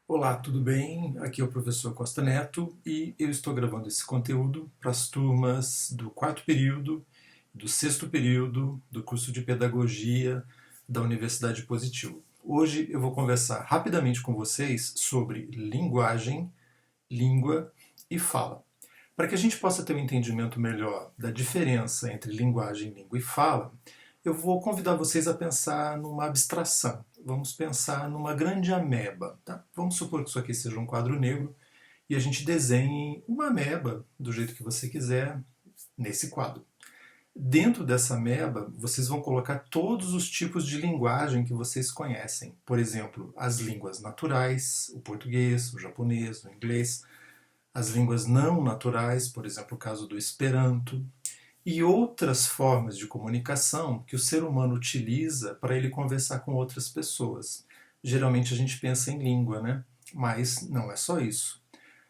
Olá, tudo bem? Aqui é o professor Costa Neto e eu estou gravando esse conteúdo para as turmas do quarto período, do sexto período do curso de Pedagogia da Universidade Positivo. Hoje eu vou conversar rapidamente com vocês sobre linguagem, língua e fala. Para que a gente possa ter um entendimento melhor da diferença entre linguagem, língua e fala, eu vou convidar vocês a pensar numa abstração. Vamos pensar numa grande ameba. Tá? Vamos supor que isso aqui seja um quadro negro e a gente desenhe uma ameba do jeito que você quiser nesse quadro. Dentro dessa ameba, vocês vão colocar todos os tipos de linguagem que vocês conhecem. Por exemplo, as línguas naturais, o português, o japonês, o inglês, as línguas não naturais, por exemplo, o caso do Esperanto, e outras formas de comunicação que o ser humano utiliza para ele conversar com outras pessoas. Geralmente a gente pensa em língua, né? Mas não é só isso.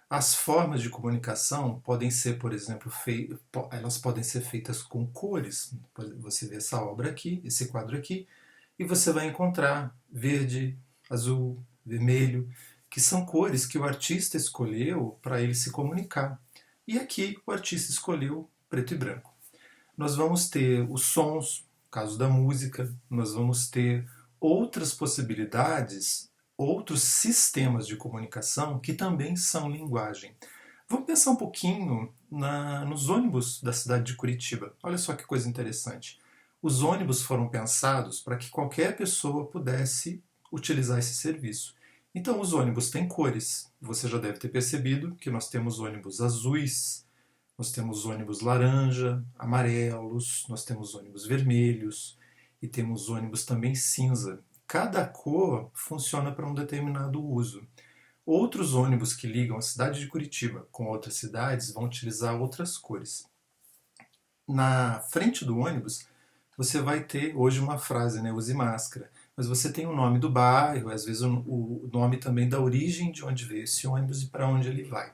As formas de comunicação podem ser, por exemplo, elas podem ser feitas com cores. Você vê essa obra aqui, esse quadro aqui, e você vai encontrar verde, azul, vermelho, que são cores que o artista escolheu para ele se comunicar. E aqui o artista escolheu preto e branco. Nós vamos ter os sons, no caso da música, nós vamos ter outras possibilidades, outros sistemas de comunicação que também são linguagem. Vamos pensar um pouquinho nos ônibus da cidade de Curitiba. Olha só que coisa interessante. Os ônibus foram pensados para que qualquer pessoa pudesse utilizar esse serviço. Então, os ônibus têm cores. Você já deve ter percebido que nós temos ônibus azuis, nós temos ônibus laranja, amarelos, nós temos ônibus vermelhos e temos ônibus também cinza. Cada cor funciona para um determinado uso. Outros ônibus que ligam a cidade de Curitiba com outras cidades vão utilizar outras cores. Na frente do ônibus, você vai ter hoje uma frase, né? Use máscara. Mas você tem o nome do bairro, às vezes o nome também da origem de onde veio esse ônibus e para onde ele vai.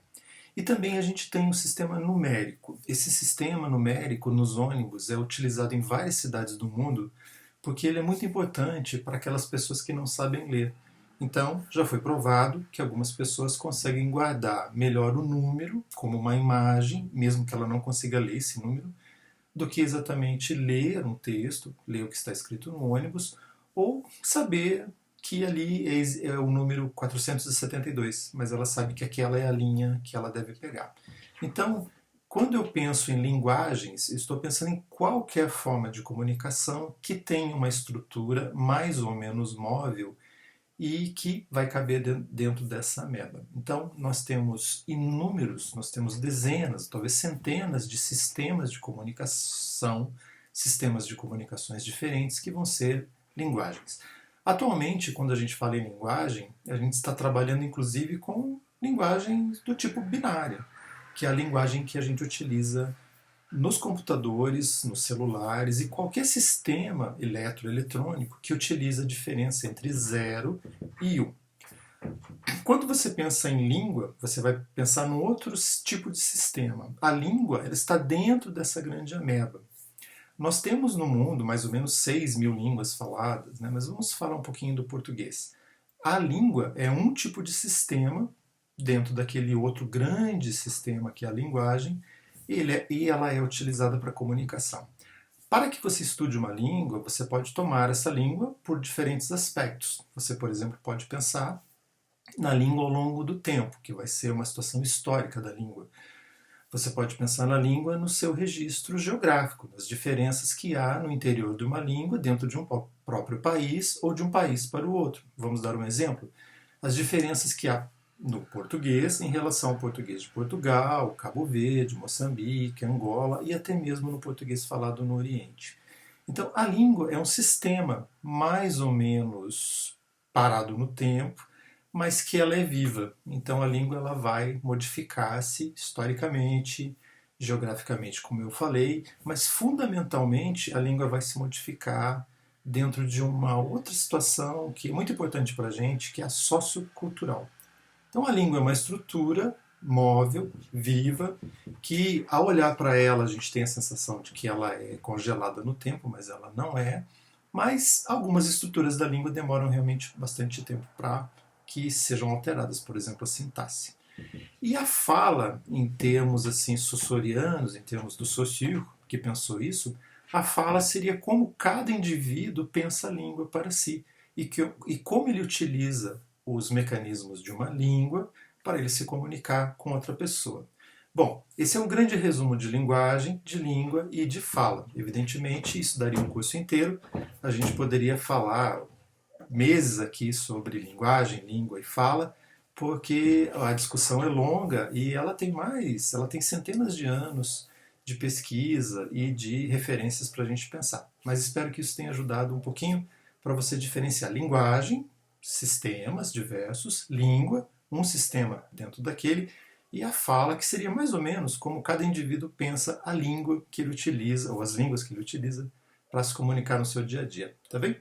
E também a gente tem um sistema numérico. Esse sistema numérico nos ônibus é utilizado em várias cidades do mundo porque ele é muito importante para aquelas pessoas que não sabem ler. Então, já foi provado que algumas pessoas conseguem guardar melhor o número, como uma imagem, mesmo que ela não consiga ler esse número, do que exatamente ler um texto, ler o que está escrito no ônibus, ou saber que ali é o número 472, mas ela sabe que aquela é a linha que ela deve pegar. Então, quando eu penso em linguagens, estou pensando em qualquer forma de comunicação que tenha uma estrutura mais ou menos móvel e que vai caber dentro dessa ameba. Então, nós temos inúmeros, nós temos dezenas, talvez centenas de sistemas de comunicação, sistemas de comunicações diferentes que vão ser linguagens. Atualmente, quando a gente fala em linguagem, a gente está trabalhando inclusive com linguagens do tipo binária, que é a linguagem que a gente utiliza nos computadores, nos celulares e qualquer sistema eletroeletrônico que utiliza a diferença entre 0 e 1. Quando você pensa em língua, você vai pensar num outro tipo de sistema. A língua ela está dentro dessa grande ameba. Nós temos no mundo mais ou menos 6 mil línguas faladas, né? Mas vamos falar um pouquinho do português. A língua é um tipo de sistema dentro daquele outro grande sistema que é a linguagem, e ela é utilizada para comunicação. Para que você estude uma língua, você pode tomar essa língua por diferentes aspectos. Você, por exemplo, pode pensar na língua ao longo do tempo, que vai ser uma situação histórica da língua. Você pode pensar na língua no seu registro geográfico, nas diferenças que há no interior de uma língua dentro de um próprio país ou de um país para o outro. Vamos dar um exemplo? As diferenças que há no português em relação ao português de Portugal, Cabo Verde, Moçambique, Angola e até mesmo no português falado no Oriente. Então, a língua é um sistema mais ou menos parado no tempo, mas que ela é viva. Então, a língua ela vai modificar-se historicamente, geograficamente, como eu falei, mas fundamentalmente a língua vai se modificar dentro de uma outra situação que é muito importante para a gente, que é a sociocultural. Então a língua é uma estrutura móvel, viva, que ao olhar para ela a gente tem a sensação de que ela é congelada no tempo, mas ela não é. Mas algumas estruturas da língua demoram realmente bastante tempo para que sejam alteradas, por exemplo, a sintaxe. E a fala, em termos assim sussorianos, em termos do Saussure, que pensou isso, a fala seria como cada indivíduo pensa a língua para si e como ele utiliza os mecanismos de uma língua para ele se comunicar com outra pessoa. Bom, esse é um grande resumo de linguagem, de língua e de fala. Evidentemente, isso daria um curso inteiro. A gente poderia falar meses aqui sobre linguagem, língua e fala, porque a discussão é longa e ela tem centenas de anos de pesquisa e de referências para a gente pensar. Mas espero que isso tenha ajudado um pouquinho para você diferenciar linguagem, sistemas diversos, língua, um sistema dentro daquele, e a fala, que seria mais ou menos como cada indivíduo pensa a língua que ele utiliza, ou as línguas que ele utiliza, para se comunicar no seu dia a dia. Tá bem?